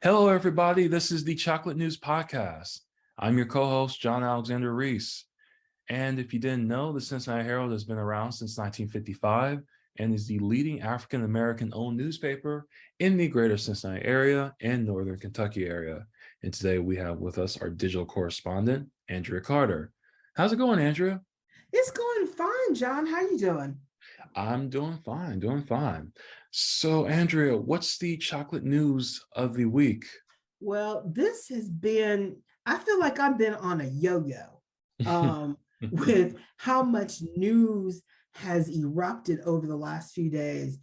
Hello, everybody. This is the Chocolate News Podcast. I'm your co-host, John Alexander Reese. And if you didn't know, the Cincinnati Herald has been around since 1955 and is the leading African-American owned newspaper in the greater Cincinnati area and northern Kentucky area. And today we have with us our digital correspondent, Andria Carter. How's it going, Andria? It's going fine, John. How you doing? I'm doing fine. So, Andrea, what's the chocolate news of the week? Well, this has been, I feel like I've been on a yo-yo with how much news has erupted over the last few days.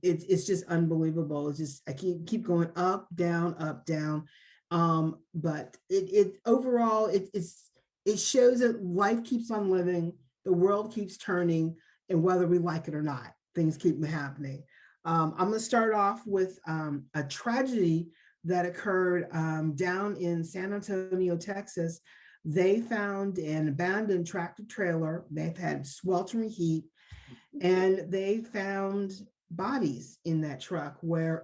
It's just unbelievable. It's just, I keep going up, down, up, down. But it overall, it shows that life keeps on living, the world keeps turning, and whether we like it or not, things keep happening. I'm going to start off with a tragedy that occurred down in San Antonio, Texas. They found an abandoned tractor trailer. They've had sweltering heat, and they found bodies in that truck where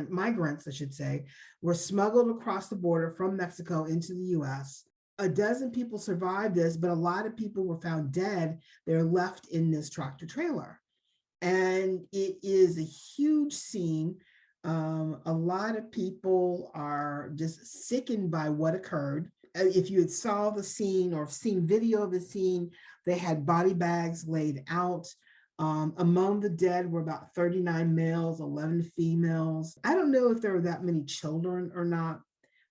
migrants, I should say, were smuggled across the border from Mexico into the US. A dozen people survived this, but a lot of people were found dead. They're left in this tractor trailer. And it is a huge scene. A lot of people are just sickened by what occurred. If you had saw the scene or seen video of the scene, they had body bags laid out. Among the dead were about 39 males, 11 females. I don't know if there were that many children or not,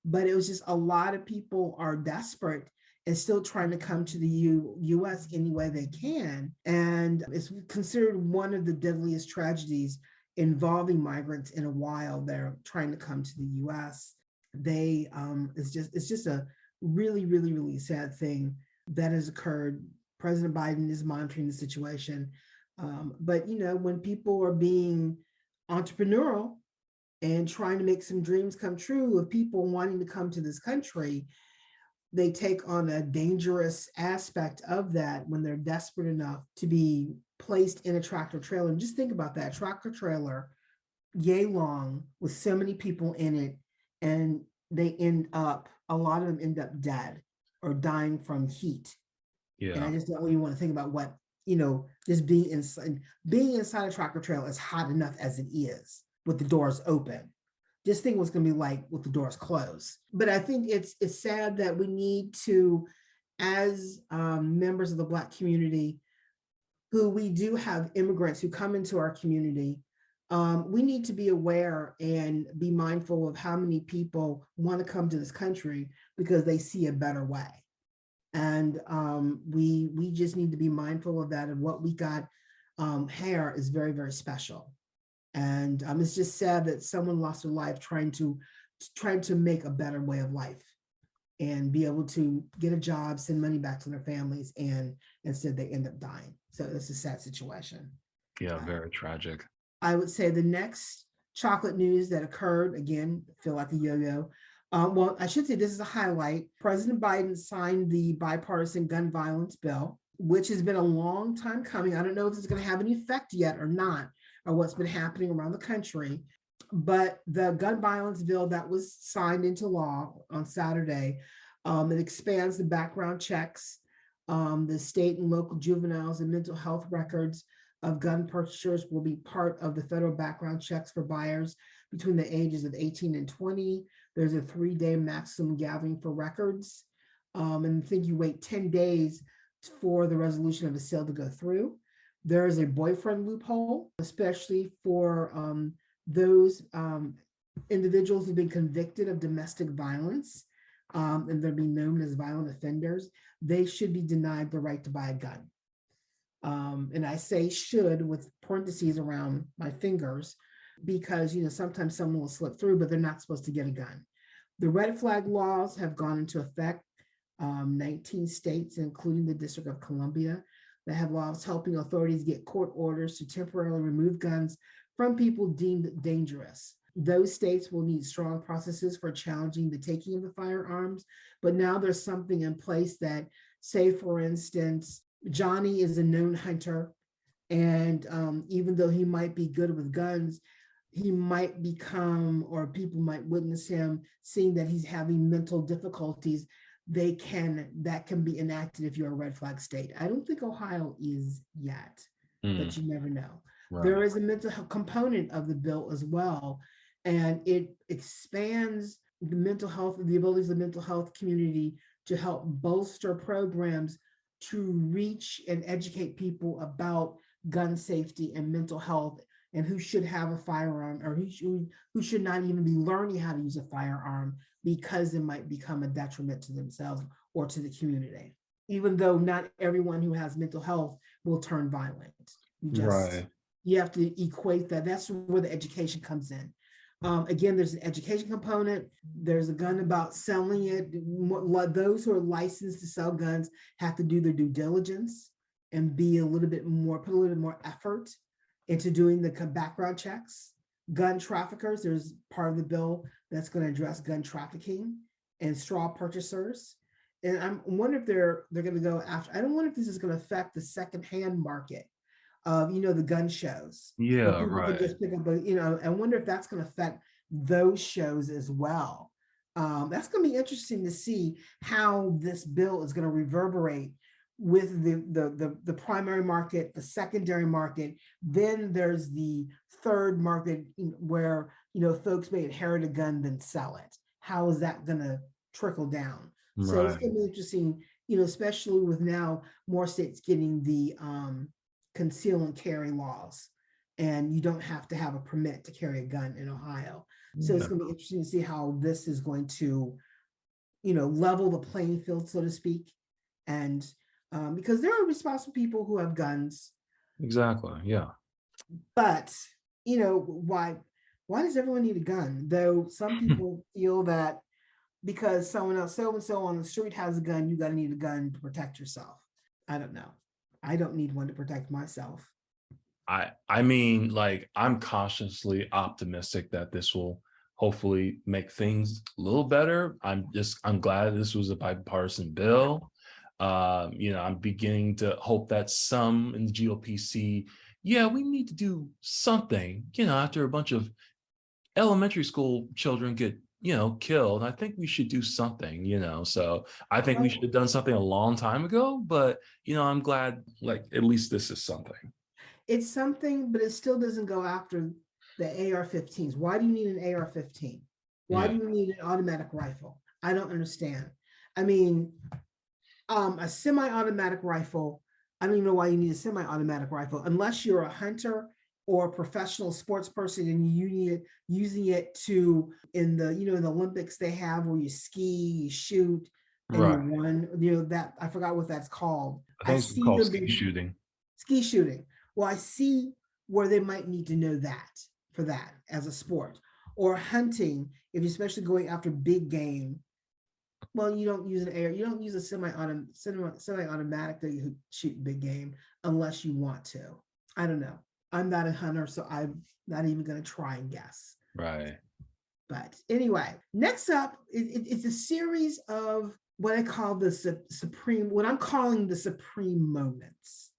but it was just a lot of people are desperate and still trying to come to the U.S. any way they can. And it's considered one of the deadliest tragedies involving migrants in a while. They're trying to come to the U.S. It's just a really, really, really sad thing that has occurred. President Biden is monitoring the situation. But, when people are being entrepreneurial and trying to make some dreams come true of people wanting to come to this country, they take on a dangerous aspect of that when they're desperate enough to be placed in a tractor trailer. And just think about that tractor trailer, yay long, with so many people in it, and a lot of them end up dead or dying from heat. Yeah. And I just don't even want to think about what, just being inside a tractor trailer is hot enough as it is with the doors open. Just think what's going to be like with the doors closed. But I think it's sad that we need to, as members of the Black community, who we do have immigrants who come into our community, we need to be aware and be mindful of how many people want to come to this country because they see a better way. And we just need to be mindful of that. And what we got here is very, very special. And it's just sad that someone lost their life trying to make a better way of life and be able to get a job, send money back to their families, and instead they end up dying. So it's a sad situation. Yeah, very tragic. I would say the next chocolate news that occurred, again, feel like a yo-yo. Well, I should say this is a highlight. President Biden signed the bipartisan gun violence bill, which has been a long time coming. I don't know if it's going to have any effect yet or not, or what's been happening around the country. But the gun violence bill that was signed into law on Saturday, it expands the background checks, the state and local juveniles and mental health records of gun purchasers will be part of the federal background checks for buyers between the ages of 18 and 20. There's a 3-day maximum gathering for records. And I think you wait 10 days for the resolution of a sale to go through. There is a boyfriend loophole, especially for those individuals who've been convicted of domestic violence and they're being known as violent offenders. They should be denied the right to buy a gun. And I say should with parentheses around my fingers because, sometimes someone will slip through, but they're not supposed to get a gun. The red flag laws have gone into effect. 19 states, including the District of Columbia, that have laws helping authorities get court orders to temporarily remove guns from people deemed dangerous. Those states will need strong processes for challenging the taking of the firearms, but now there's something in place that, say, for instance, Johnny is a known hunter, and even though he might be good with guns, he might become, or people might witness him seeing that he's having mental difficulties, that can be enacted if you're a red flag state. I don't think Ohio is yet, but you never know. There Right. is a mental health component of the bill as well, and it expands the mental health, the abilities of the mental health community to help bolster programs to reach and educate people about gun safety and mental health, and who should have a firearm, or who should not even be learning how to use a firearm because it might become a detriment to themselves or to the community. Even though not everyone who has mental health will turn violent. Right. You have to equate that. That's where the education comes in. Again, there's an education component. There's a gun about selling it. Those who are licensed to sell guns have to do their due diligence and put a little bit more effort into doing the background checks. Gun traffickers, there's part of the bill that's going to address gun trafficking and straw purchasers. And I wonder if they're going to go after, I don't wonder if this is going to affect the secondhand market of, the gun shows. Where Yeah, people can right. just pick up, I wonder if that's going to affect those shows as well. That's going to be interesting to see how this bill is going to reverberate with the primary market, the secondary market. Then there's the third market where, folks may inherit a gun, then sell it. How is that going to trickle down? So it's Right. going to be interesting, especially with now more states getting the conceal and carry laws, and you don't have to have a permit to carry a gun in Ohio. So it's Yeah. going to be interesting to see how this is going to, level the playing field, so to speak. And because there are responsible people who have guns, Exactly. Yeah. but why does everyone need a gun? Though some people feel that because someone else, so and so on the street has a gun, you got to need a gun to protect yourself. I don't know. I don't need one to protect myself. I mean, like, I'm cautiously optimistic that this will hopefully make things a little better. I'm glad this was a bipartisan bill. I'm beginning to hope that some in the GOP see, yeah, we need to do something, after a bunch of elementary school children get, killed. I think we should do something. So I think we should have done something a long time ago, but I'm glad, like, at least this is something. It's something, but it still doesn't go after the AR-15s. Why do you need an AR-15? Why Yeah. do you need an automatic rifle? I don't understand. I mean, a semi-automatic rifle, I don't even know why you need a semi-automatic rifle unless you're a hunter or a professional sports person and you need it, using it to, in the Olympics they have where you ski, you shoot, and you Right. run. That, I forgot what that's called. I I think it's see called them ski being shooting. ski shooting. Well, I see where they might need to know that for that as a sport, or hunting. If you're especially going after big game, well, you don't use you don't use a semi-automatic to shoot big game unless you want to. I don't know. I'm not a hunter, so I'm not even going to try and guess. Right. But anyway, next up, it's a series of what I call what I'm calling the supreme moments.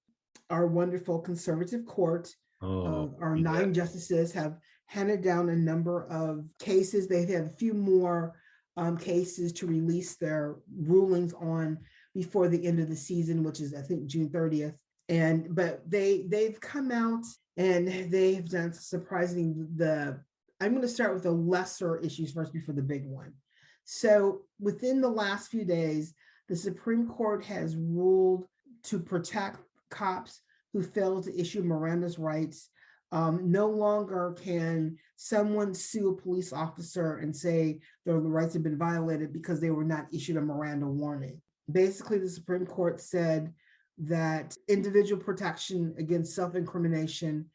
Our wonderful conservative court, Oh, our yeah. 9 justices have handed down a number of cases. They've had a few more cases to release their rulings on before the end of the season, which is I think June 30th. But they've come out and they've done surprising. I'm going to start with the lesser issues first before the big one. So within the last few days, the Supreme Court has ruled to protect cops who failed to issue Miranda's rights. No longer can someone sue a police officer and say their rights have been violated because they were not issued a Miranda warning. Basically, the Supreme Court said that individual protection against self-incrimination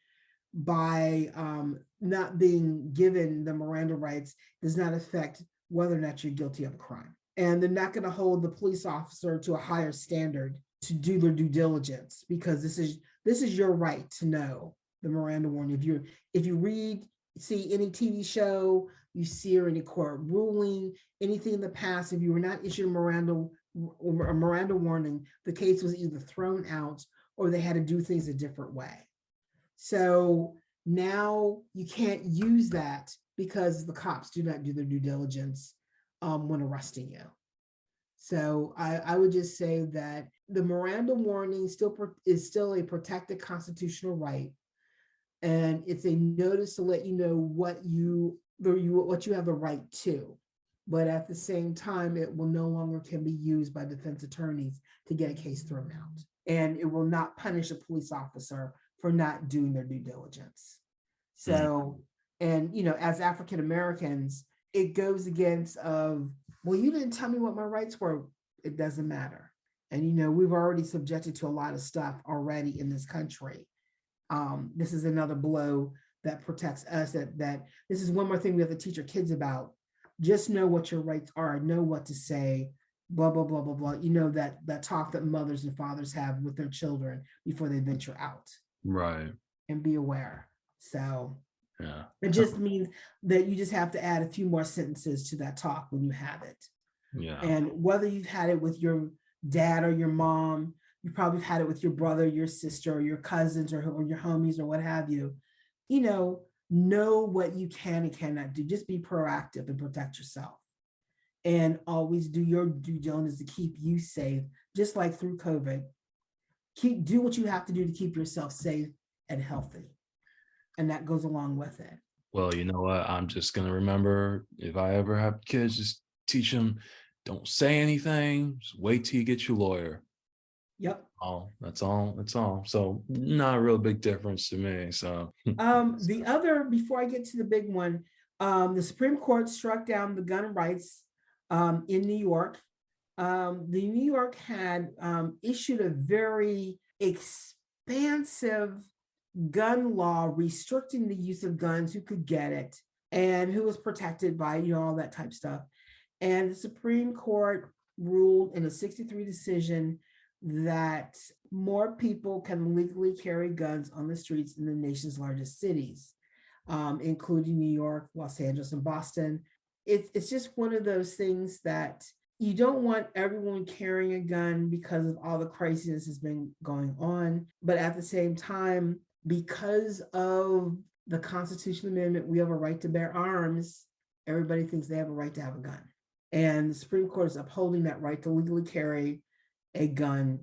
by not being given the Miranda rights does not affect whether or not you're guilty of a crime. And they're not going to hold the police officer to a higher standard to do their due diligence, because this is your right to know the Miranda warning. If you see any TV show, you see or any court ruling, anything in the past, if you were not issued a Miranda warning, the case was either thrown out or they had to do things a different way. So Now you can't use that because the cops do not do their due diligence when arresting you. So I would just say that the Miranda warning is still a protected constitutional right, and it's a notice to let you know what you have the right to. But at the same time, it will no longer can be used by defense attorneys to get a case thrown out, and it will not punish a police officer for not doing their due diligence. So, and as African Americans, it goes against well, you didn't tell me what my rights were. It doesn't matter. And we've already subjected to a lot of stuff already in this country. This is another blow that protects us. That this is one more thing we have to teach our kids about. Just know what your rights are. Know what to say. Blah blah blah blah blah. That talk that mothers and fathers have with their children before they venture out. Right. And be aware. So yeah, it just means that you just have to add a few more sentences to that talk when you have it. Yeah. And whether you've had it with your dad or your mom, you probably had it with your brother, your sister, or your cousins, or your homies, or what have you. Know what you can and cannot do. Just be proactive and protect yourself. And always do your due diligence to keep you safe, just like through COVID. Do what you have to do to keep yourself safe and healthy. And that goes along with it. Well, you know what? I'm just going to remember, if I ever have kids, just teach them, don't say anything. Just wait till you get your lawyer. Yep. That's all. So not a real big difference to me. So the other, before I get to the big one, the Supreme Court struck down the gun rights in New York. The New York had issued a very expansive gun law restricting the use of guns, who could get it and who was protected by all that type of stuff. And the Supreme Court ruled in a 6-3 decision that more people can legally carry guns on the streets in the nation's largest cities, including New York, Los Angeles, and Boston. It's just one of those things that you don't want everyone carrying a gun because of all the craziness that's been going on. But at the same time, because of the Constitutional Amendment, we have a right to bear arms. Everybody thinks they have a right to have a gun. And the Supreme Court is upholding that right to legally carry a gun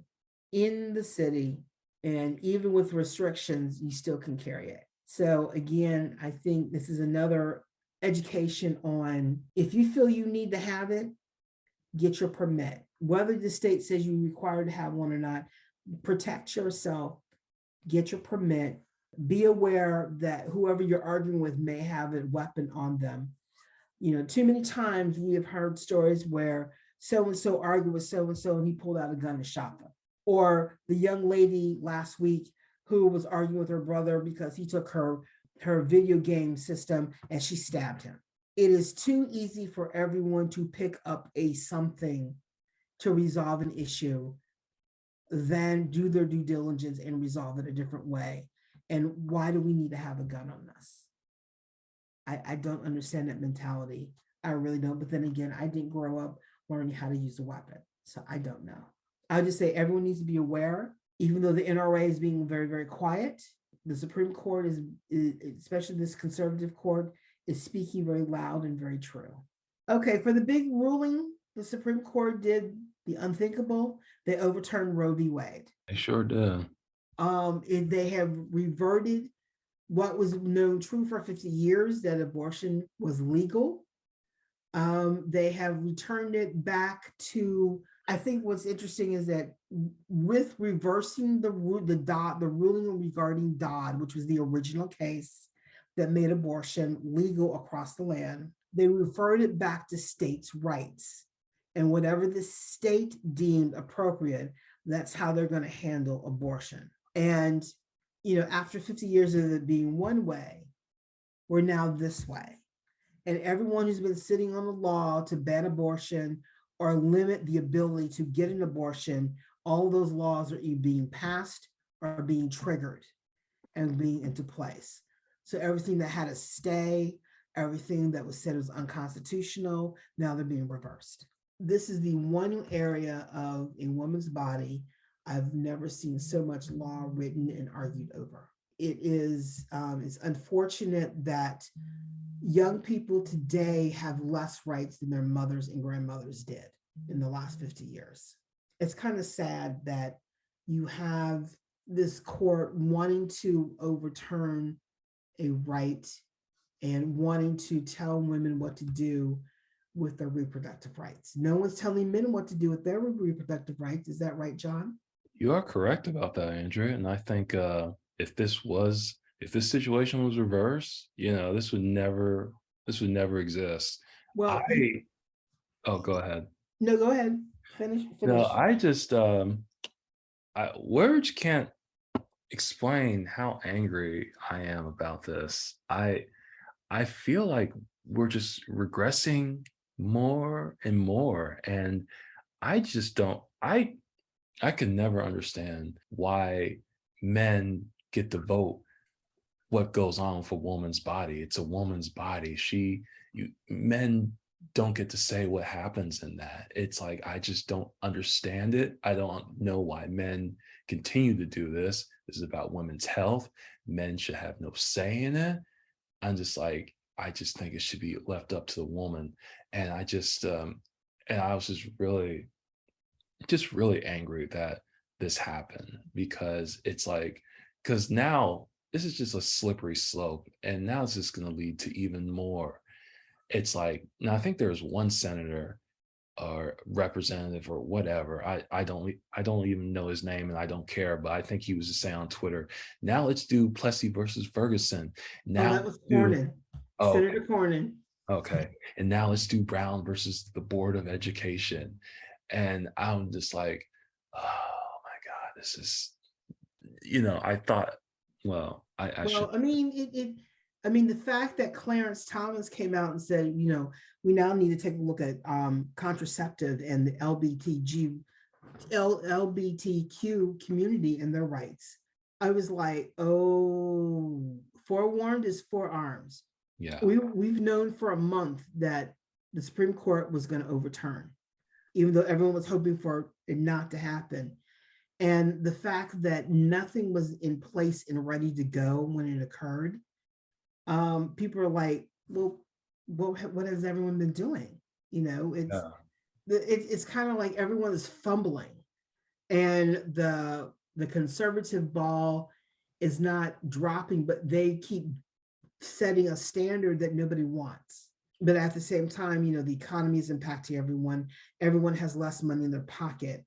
in the city. And even with restrictions, you still can carry it. So again, I think this is another education on, if you feel you need to have it, get your permit. Whether the state says you're required to have one or not, protect yourself, get your permit, be aware that whoever you're arguing with may have a weapon on them. Too many times we have heard stories where so-and-so argued with so-and-so and he pulled out a gun and shot them. Or the young lady last week who was arguing with her brother because he took her video game system and she stabbed him. It is too easy for everyone to pick up something to resolve an issue than do their due diligence and resolve it a different way. And why do we need to have a gun on us? I don't understand that mentality. I really don't. But then again, I didn't grow up learning how to use a weapon. So I don't know. I would just say everyone needs to be aware, even though the NRA is being very, very quiet. The Supreme Court is, especially this conservative court, is speaking very loud and very true. Okay, for the big ruling, the Supreme Court did the unthinkable. They overturned Roe v. Wade. They sure did. They have reverted what was known true for 50 years, that abortion was legal. They have returned it back to, I think what's interesting is that with reversing the ruling regarding Dodd, which was the original case that made abortion legal across the land, they referred it back to states' rights. And whatever the state deemed appropriate, that's how they're going to handle abortion. And, after 50 years of it being one way, we're now this way. And everyone who's been sitting on the law to ban abortion or limit the ability to get an abortion, all those laws are either being passed or being triggered and being into place. So everything that had a stay, everything that was said was unconstitutional, now they're being reversed. This is the one area of a woman's body I've never seen so much law written and argued over. it's unfortunate that young people today have less rights than their mothers and grandmothers did in the last 50 years. It's kind of sad that you have this court wanting to overturn a right and wanting to tell women what to do with their reproductive rights. No one's telling men what to do with their reproductive rights. Is that right, John? You are correct about that, Andrea. And I think if this situation was reversed, this would never exist. I Well, oh, go ahead. no, go ahead. No, Finish. I just words can't explain how angry I am about this. I feel like we're just regressing more and more, and I just don't. I can never understand why men get to vote what goes on with a woman's body. It's a woman's body. Men don't get to say what happens in that. It's like, I just don't understand it. I don't know why men continue to do this. This is about women's health. Men should have no say in it. I'm just like, I just think it should be left up to the woman. And I was just really angry that this happened, because it's like, because now this is just a slippery slope, and now it's just going to lead to even more. It's like, now I think there's one senator or representative or whatever. I don't even know his name, and I don't care, but I think he was just saying on Twitter, now let's do Plessy versus Ferguson. Oh, Now that was let's do Cornyn, oh, okay, Senator Cornyn. okay. And now let's do Brown versus the Board of Education. And I'm just like, oh my God, this is, I thought, well, I should. Well, I mean, I mean, the fact that Clarence Thomas came out and said, we now need to take a look at contraceptive and the LBTQ community and their rights. I was like, oh, forewarned is forearmed. Yeah. We've known for a month that the Supreme Court was going to overturn, even though everyone was hoping for it not to happen. And the fact that nothing was in place and ready to go when it occurred, people are like, well, what has everyone been doing? Yeah. It's kind of like everyone is fumbling, and the conservative ball is not dropping, but they keep setting a standard that nobody wants. But at the same time, the economy is impacting everyone. Everyone has less money in their pocket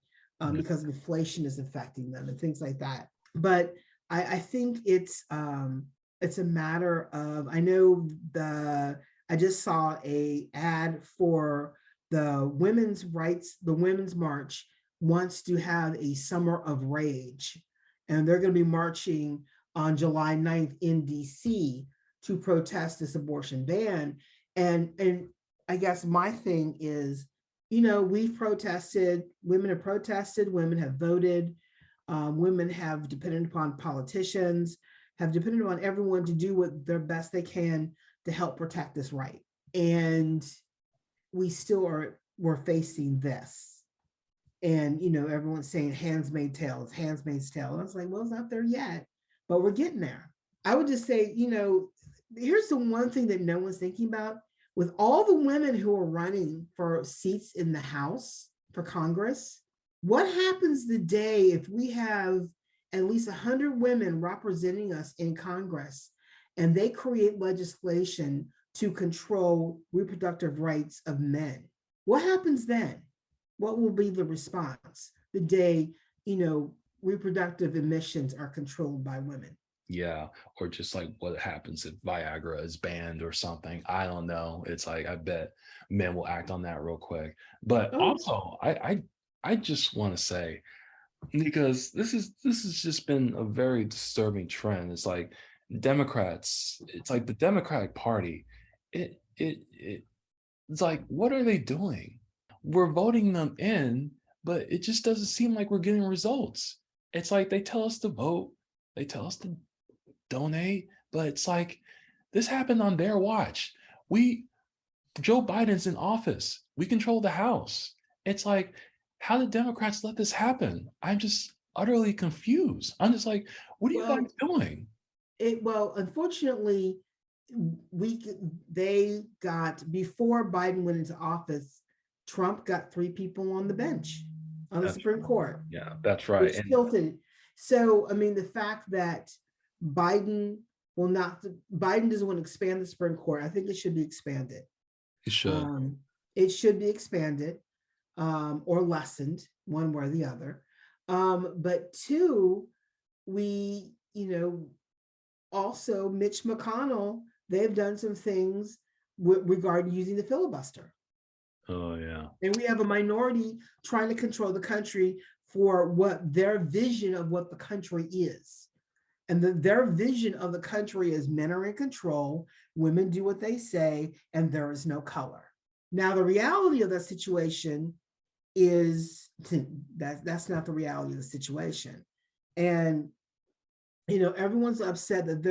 because inflation is affecting them and things like that. But I think it's a matter of, I just saw a ad for the women's rights, the Women's March wants to have a summer of rage. And they're going to be marching on July 9th in DC to protest this abortion ban. And I guess my thing is, we've protested, women have protested, women have voted, women have depended upon politicians, have depended on everyone to do what their best they can to help protect this right. And we still we're facing this. And, everyone's saying handmaid's tale, it's handmaid's tale. And I was like, well, it's not there yet, but we're getting there. I would just say, here's the one thing that no one's thinking about. With all the women who are running for seats in the House for Congress, what happens the day if we have at least 100 women representing us in Congress and they create legislation to control reproductive rights of men? What happens then? What will be the response the day, reproductive emissions are controlled by women? Yeah. Or just like what happens if Viagra is banned or something. I don't know. It's like, I bet men will act on that real quick. But also, I just want to say, because this has just been a very disturbing trend. It's like Democrats, it's like the Democratic Party, it's like, what are they doing? We're voting them in, but it just doesn't seem like we're getting results. It's like they tell us to vote, they tell us to donate, but it's like, this happened on their watch. Joe Biden's in office. We control the House. It's like, how did Democrats let this happen? I'm just utterly confused. I'm just like, what are you guys doing? Well, unfortunately, they got, before Biden went into office, Trump got 3 people on the bench on the That's Supreme Court, yeah, that's right. which And tilted. So, I mean, the fact that Biden will not, Biden doesn't want to expand the Supreme Court. I think it should be expanded. it should. Um, it should be expanded, or lessened, one way or the other. But two, we, also Mitch McConnell, they've done some things regarding using the filibuster. Oh yeah. And we have a minority trying to control the country for what their vision of what the country is. And their vision of the country is men are in control, women do what they say, and there is no color. Now, the reality of the situation is that's not the reality of the situation. And everyone's upset that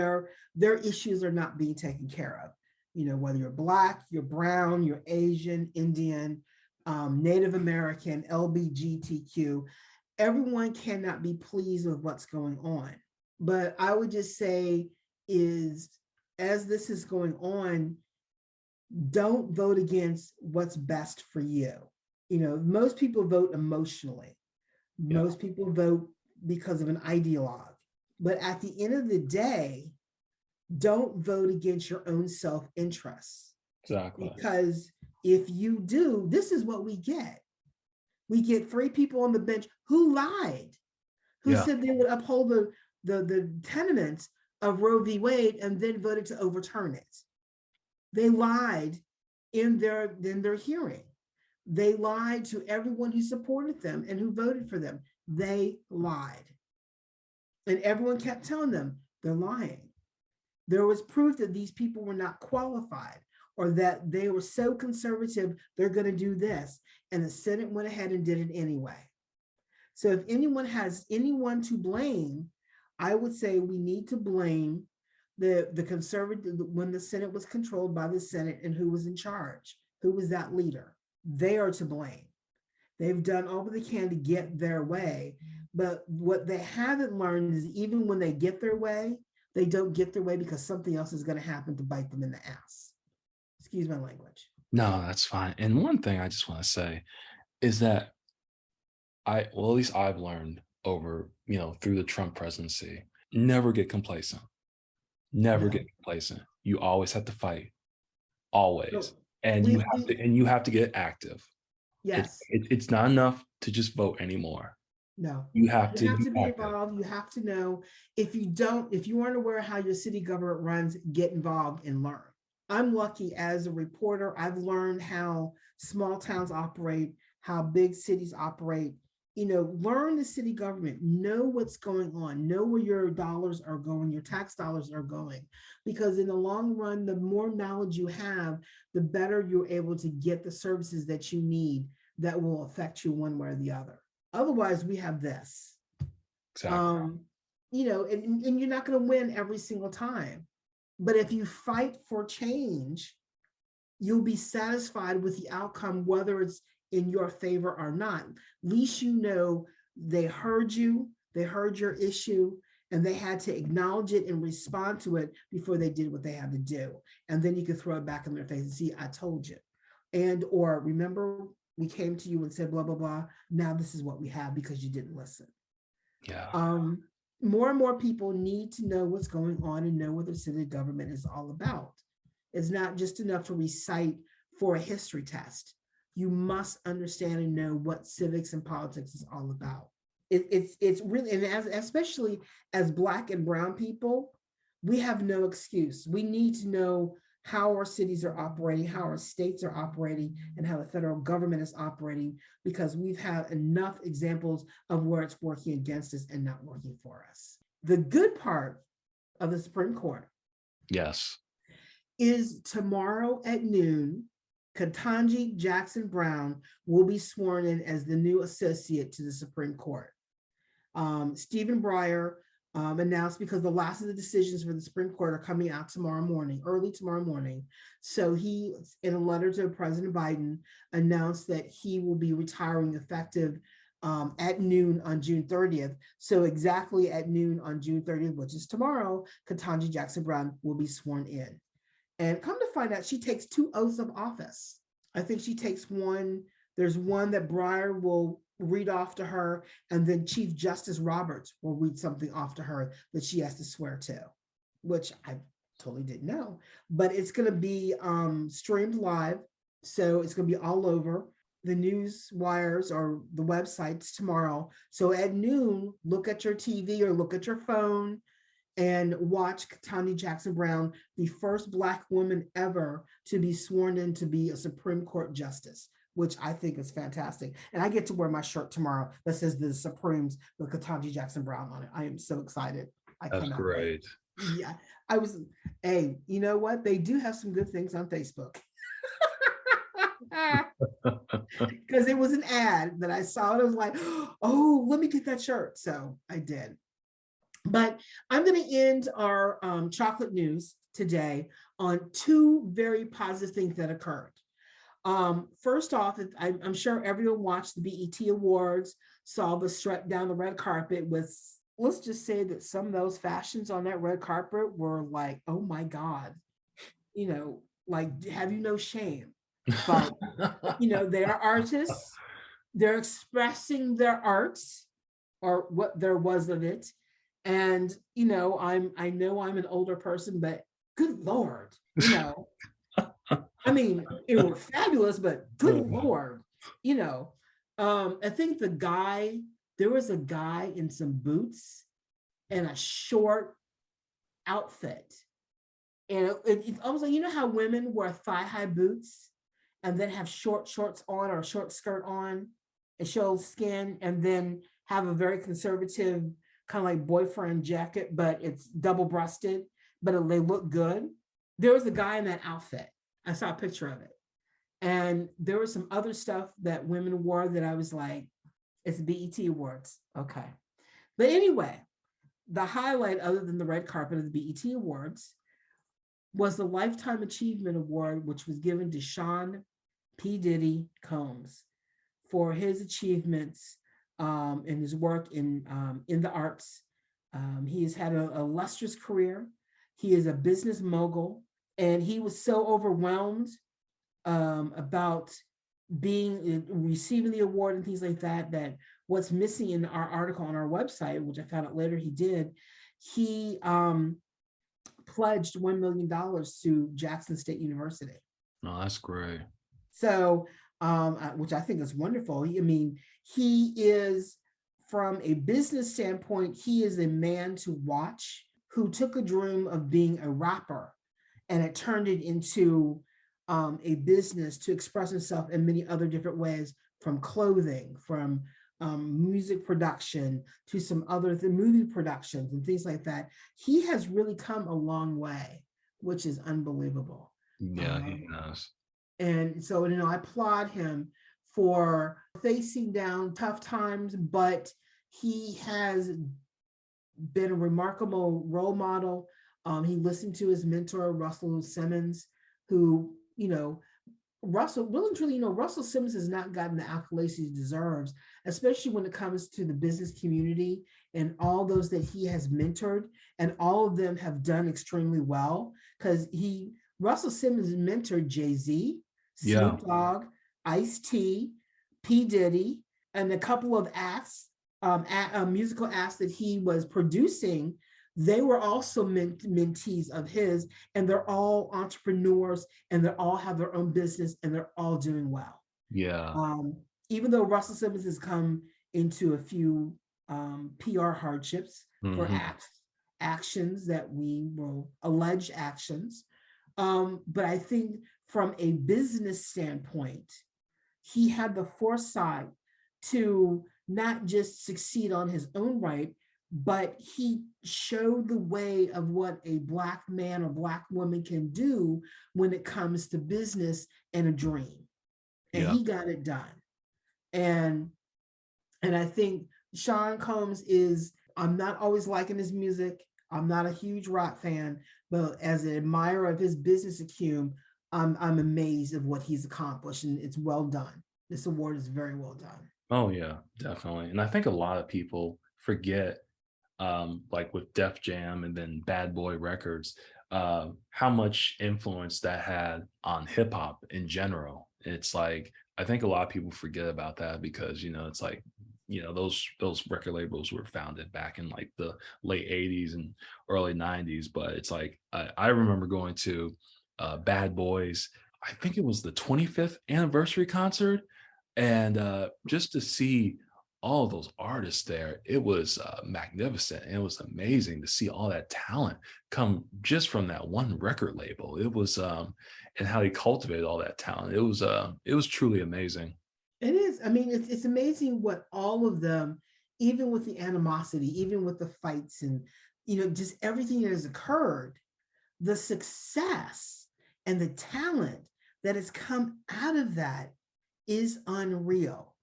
their issues are not being taken care of. Whether you're Black, you're brown, you're Asian, Indian, Native American, LGBTQ, everyone cannot be pleased with what's going on. But I would just say is, as this is going on, don't vote against what's best for you. Most people vote emotionally. Most people vote because of an ideologue. But at the end of the day, don't vote against your own self-interest. Exactly. Because if you do, this is what we get. We get 3 people on the bench who lied, who said they would uphold the tenements of Roe v. Wade and then voted to overturn it. They lied in their hearing. They lied to everyone who supported them and who voted for them. They lied. And everyone kept telling them they're lying. There was proof that these people were not qualified, or that they were so conservative, they're going to do this. And the Senate went ahead and did it anyway. So if anyone has anyone to blame, I would say we need to blame the conservative, when the Senate was controlled by the Senate and who was in charge, who was that leader. They are to blame. They've done all they can to get their way. But what they haven't learned is even when they get their way, they don't get their way because something else is going to happen to bite them in the ass. Excuse my language. No, that's fine. And one thing I just want to say is that at least I've learned over, through the Trump presidency, never get complacent. Never get complacent. You always have to fight. Always. And you have to get active. Yes. It's not enough to just vote anymore. No. You have to be involved. You have to know. If you aren't aware how your city government runs, get involved and learn. I'm lucky as a reporter. I've learned how small towns operate, how big cities operate. Learn the city government, know what's going on, know where your dollars are going, your tax dollars are going, because in the long run, the more knowledge you have, the better you're able to get the services that you need that will affect you one way or the other. Otherwise, we have this. Exactly. And you're not going to win every single time. But if you fight for change, you'll be satisfied with the outcome, whether it's in your favor or not. At least they heard you, they heard your issue, and they had to acknowledge it and respond to it before they did what they had to do. And then you can throw it back in their face and see, I told you. Or remember, we came to you and said, blah, blah, blah. Now this is what we have because you didn't listen. Yeah. More and more people need to know what's going on and know what the city government is all about. It's not just enough to recite for a history test. You must understand and know what civics and politics is all about. It's really, and especially as Black and brown people, we have no excuse. We need to know how our cities are operating, how our states are operating, and how the federal government is operating, because we've had enough examples of where it's working against us and not working for us. The good part of the Supreme Court, yes, is tomorrow at noon, Ketanji Jackson Brown will be sworn in as the new associate to the Supreme Court. Stephen Breyer announced, because the last of the decisions for the Supreme Court are coming out tomorrow morning, early tomorrow morning. So he, in a letter to President Biden, announced that he will be retiring effective at noon on June 30th. So exactly at noon on June 30th, which is tomorrow, Ketanji Jackson Brown will be sworn in. And come to find out, she takes 2 oaths of office. I think she takes one. There's one that Breyer will read off to her, and then Chief Justice Roberts will read something off to her that she has to swear to, which I totally didn't know. But it's going to be streamed live, so it's going to be all over the news wires or the websites tomorrow. So at noon, look at your TV or look at your phone and watch Ketanji Jackson Brown, the first Black woman ever to be sworn in to be a Supreme Court justice, which I think is fantastic. And I get to wear my shirt tomorrow that says the Supremes with Ketanji Jackson Brown on it. I am so excited. That's great. Wait. Yeah, I was, hey, you know what? They do have some good things on Facebook. Because it was an ad that I saw and I was like, oh, let me get that shirt. So I did. But I'm going to end our chocolate news today on 2 very positive things that occurred. First off, I'm sure everyone watched the BET Awards, saw the strut down the red carpet with, let's just say that some of those fashions on that red carpet were like, oh my God, you know, like, have you no shame? But, you know, they are artists. They're expressing their arts or what there was of it. And, you know, I know I'm an older person, but good Lord, you know, I mean, it was fabulous, but good Lord, you know, I think there was a guy in some boots and a short outfit. And it's almost like, you know how women wear thigh-high boots and then have short shorts on or a short skirt on and show skin, and then have a very conservative kind of like boyfriend jacket, but it's double-breasted, but they look good. There was a guy in that outfit. I saw a picture of it. And there was some other stuff that women wore that I was like, it's BET Awards. Okay. But anyway, the highlight other than the red carpet of the BET Awards was the Lifetime Achievement Award, which was given to Sean P. Diddy Combs for his achievements in his work in the arts. He has had an illustrious career. He is a business mogul, and he was so overwhelmed about receiving the award and things like that, that what's missing in our article on our website, which I found out later he did, he pledged $1 million to Jackson State University. Oh, that's great. So, which I think is wonderful. I mean, he is, from a business standpoint, he is a man to watch who took a dream of being a rapper and it turned it into a business to express himself in many other different ways, from clothing, from music production to some other movie productions and things like that. He has really come a long way, which is unbelievable. Yeah, he has. And so, you know, I applaud him for facing down tough times, but he has been a remarkable role model. He listened to his mentor, Russell Simmons, who, you know, Russell Simmons has not gotten the accolades he deserves, especially when it comes to the business community and all those that he has mentored, and all of them have done extremely well, because Russell Simmons mentored Jay-Z, Snoop Dogg, Ice-T, P. Diddy, and a couple of acts, musical acts that he was producing. They were also mentees of his, and they're all entrepreneurs, and they all have their own business, and they're all doing well. Yeah. Even though Russell Simmons has come into a few PR hardships for actions that we will allege actions. But I think from a business standpoint, he had the foresight to not just succeed on his own right, but he showed the way of what a Black man or Black woman can do when it comes to business and a dream. And he got it done. And I think Sean Combs I'm not always liking his music. I'm not a huge rock fan, but as an admirer of his business acumen, I'm amazed of what he's accomplished, and it's well done. This award is very well done. Oh yeah, definitely. And I think a lot of people forget, like with Def Jam and then Bad Boy Records, how much influence that had on hip hop in general. It's like I think a lot of people forget about that because it's like those record labels were founded back in like the late '80s and early '90s. But it's like I remember going to Bad Boys. I think it was the 25th anniversary concert, and just to see all of those artists there, it was magnificent. And it was amazing to see all that talent come just from that one record label. It was and how he cultivated all that talent. It was truly amazing. It is. I mean, it's amazing what all of them, even with the animosity, even with the fights, and just everything that has occurred, the success and the talent that has come out of that is unreal.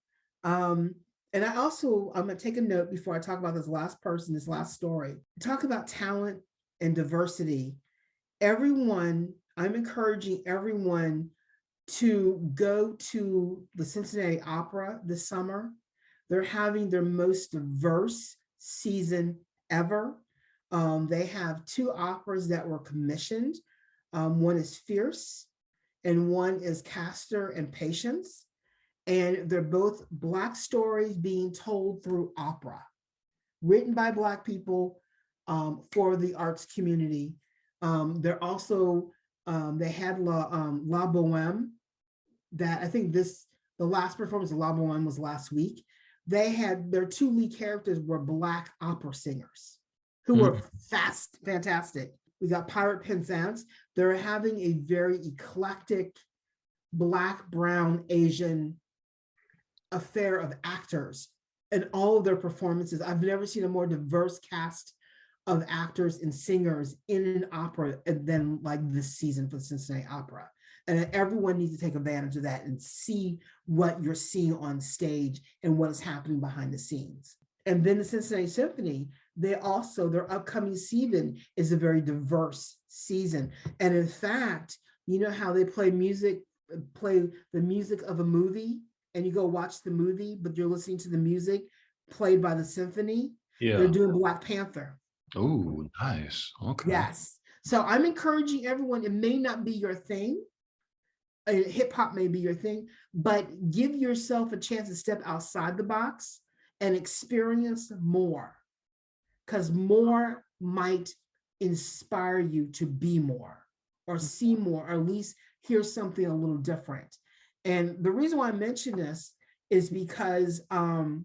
Um, and I'm going to take a note before I talk about this last person, this last story. Talk about talent and diversity. I'm encouraging everyone to go to the Cincinnati Opera this summer. They're having their most diverse season ever. They have two operas that were commissioned. One is Fierce, and one is Castor and Patience. And they're both Black stories being told through opera, written by Black people for the arts community. They're also, they had La Boheme, that I think the last performance of La Boheme was last week. They had their two lead characters were Black opera singers who were fantastic. We got Pirate Penzance. They're having a very eclectic Black, brown, Asian affair of actors and all of their performances. I've never seen a more diverse cast of actors and singers in an opera than like this season for the Cincinnati Opera. And everyone needs to take advantage of that and see what you're seeing on stage and what is happening behind the scenes. And then the Cincinnati Symphony, their upcoming season is a very diverse season. And in fact, you know how they play the music of a movie, and you go watch the movie, but you're listening to the music played by the symphony? Yeah. They're doing Black Panther. Oh, nice. Okay. Yes. So I'm encouraging everyone, it may not be your thing, hip hop may be your thing, but give yourself a chance to step outside the box and experience more, because more might inspire you to be more or see more, or at least hear something a little different. And the reason why I mention this is because the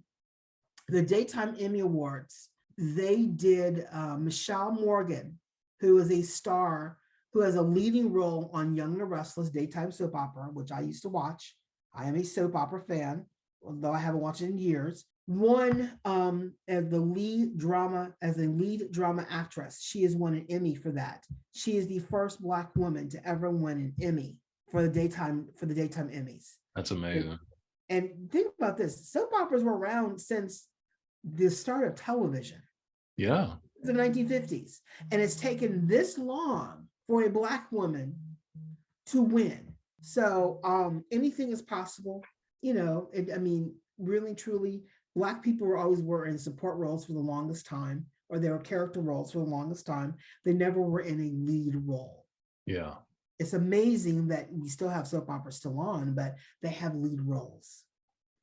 Daytime Emmy Awards, they did Mishael Morgan, who is a star who has a leading role on Young and the Restless daytime soap opera, which I used to watch. I am a soap opera fan, although I haven't watched it in years. Won as a lead drama actress. She has won an Emmy for that. She is the first Black woman to ever win an Emmy for the daytime Emmys. That's amazing. And think about this: soap operas were around since the start of television. Yeah. The 1950s, and it's taken this long for a Black woman to win. So anything is possible. Really, truly, Black people were in support roles for the longest time, or they were character roles for the longest time. They never were in a lead role. Yeah. It's amazing that we still have soap operas still on, but they have lead roles.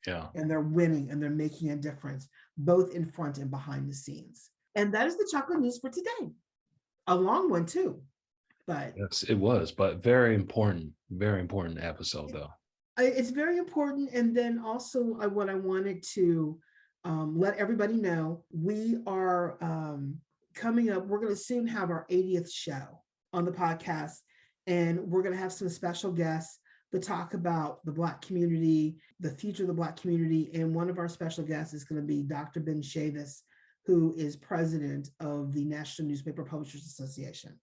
Yeah. And they're winning and they're making a difference, both in front and behind the scenes. And that is the chocolate news for today. A long one too, but yes, it was, but very important episode though. It's very important. And then also what I wanted to let everybody know, we are coming up, we're going to soon have our 80th show on the podcast, and we're going to have some special guests to talk about the Black community, the future of the Black community. And one of our special guests is going to be Dr. Ben Chavis, who is president of the National Newspaper Publishers Association.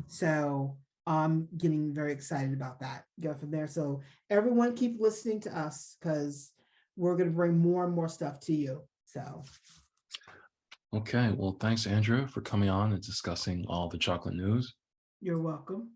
So I'm getting very excited about that. Go from there. So everyone keep listening to us, because we're going to bring more and more stuff to you. So. Okay. Well, thanks, Andrea, for coming on and discussing all the chocolate news. You're welcome.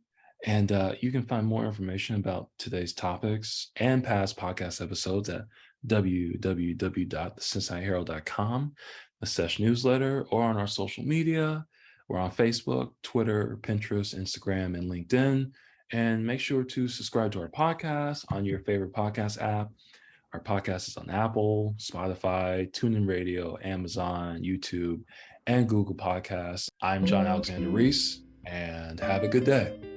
And you can find more information about today's topics and past podcast episodes at www.thecincinnatiherald.com, the Session newsletter, or on our social media. We're on Facebook, Twitter, Pinterest, Instagram, and LinkedIn. And make sure to subscribe to our podcast on your favorite podcast app. Our podcast is on Apple, Spotify, TuneIn Radio, Amazon, YouTube, and Google Podcasts. I'm John Alexander Reese, and have a good day.